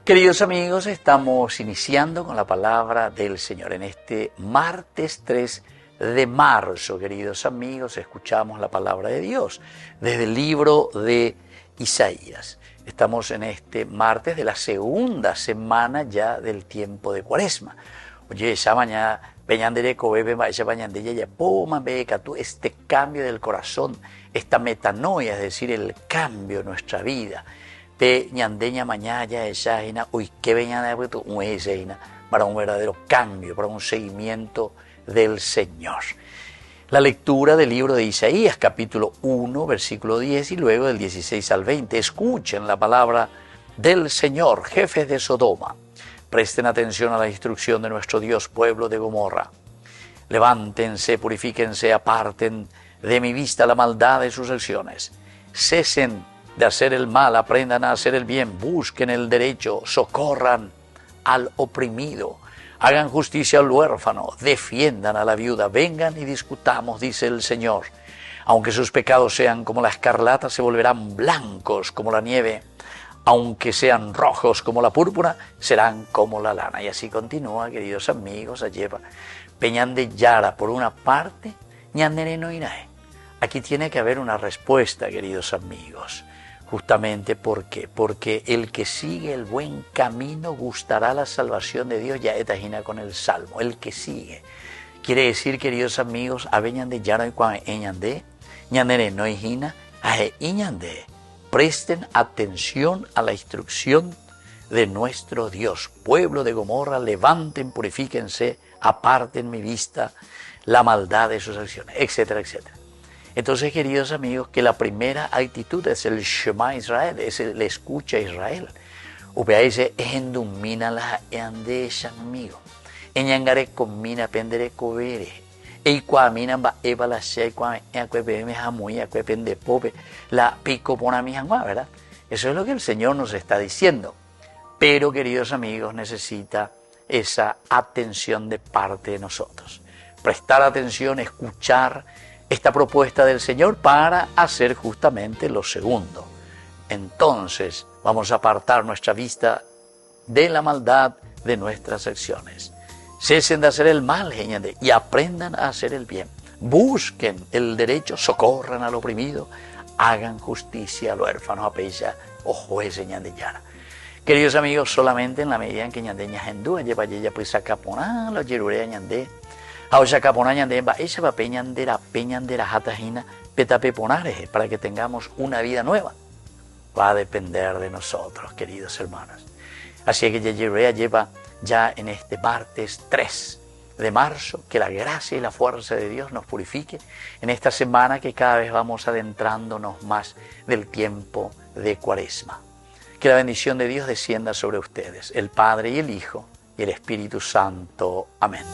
Queridos amigos, estamos iniciando con la palabra del Señor. En este martes 3 de marzo, queridos amigos, escuchamos la palabra de Dios desde el libro de Isaías. Estamos en este martes de la segunda semana ya del tiempo de Cuaresma. Oye, esa mañana, este cambio del corazón, esta metanoia, es decir, el cambio de nuestra vida. Para un verdadero cambio, para un seguimiento del Señor. La lectura del libro de Isaías, capítulo 1, versículo 10 y luego del 16 al 20. Escuchen la palabra del Señor, jefes de Sodoma. Presten atención a la instrucción de nuestro Dios, pueblo de Gomorra. Levántense, purifíquense, aparten de mi vista la maldad de sus acciones. Cesen de hacer el mal, aprendan a hacer el bien, busquen el derecho, socorran al oprimido, hagan justicia al huérfano, defiendan a la viuda, vengan y discutamos, dice el Señor. Aunque sus pecados sean como la escarlata, se volverán blancos como la nieve. Aunque sean rojos como la púrpura, serán como la lana. Y así continúa, queridos amigos, alleva. Peñan de Yara, por una parte, ñandere no irae. Aquí tiene que haber una respuesta, queridos amigos. Justamente, ¿por qué? Porque el que sigue el buen camino gustará la salvación de Dios. Ya etajina con el Salmo, el que sigue. Quiere decir, queridos amigos, aveñan de Yara y cuan eñande, ñandere no hijina, aje iñande. Presten atención a la instrucción de nuestro Dios. Pueblo de Gomorra, levanten, purifíquense, aparten mi vista la maldad de sus acciones, etcétera, etcétera. Entonces, queridos amigos, que la primera actitud es el Shema Israel, es el escucha a Israel. Upea dice, endumina la ande amigo. Eñangare comina pendere covere. Y cuamina va eva la she cuam ecuepeme jamuy ecuepende pope la pico pona mi jangua, ¿verdad? Eso es lo que el Señor nos está diciendo. Pero, queridos amigos, necesita esa atención de parte de nosotros. Prestar atención, escuchar esta propuesta del Señor para hacer justamente lo segundo. Entonces vamos a apartar nuestra vista de la maldad de nuestras acciones. Cesen de hacer el mal, gente, y aprendan a hacer el bien. Busquen el derecho, socorran al oprimido, hagan justicia al huérfano, a pella o juez ñandeyara. Queridos amigos, solamente en la medida en que ñandeña gendúa, lleva ella pues sacaponá, la yerurea ñandé. Ahora caponaña de esa va peñandera jatajina petapeponares para que tengamos una vida nueva. Va a depender de nosotros, queridos hermanos. Así que Yeyerea lleva ya en este martes 3 de marzo, que la gracia y la fuerza de Dios nos purifique en esta semana que cada vez vamos adentrándonos más del tiempo de Cuaresma. Que la bendición de Dios descienda sobre ustedes, el Padre y el Hijo y el Espíritu Santo. Amén.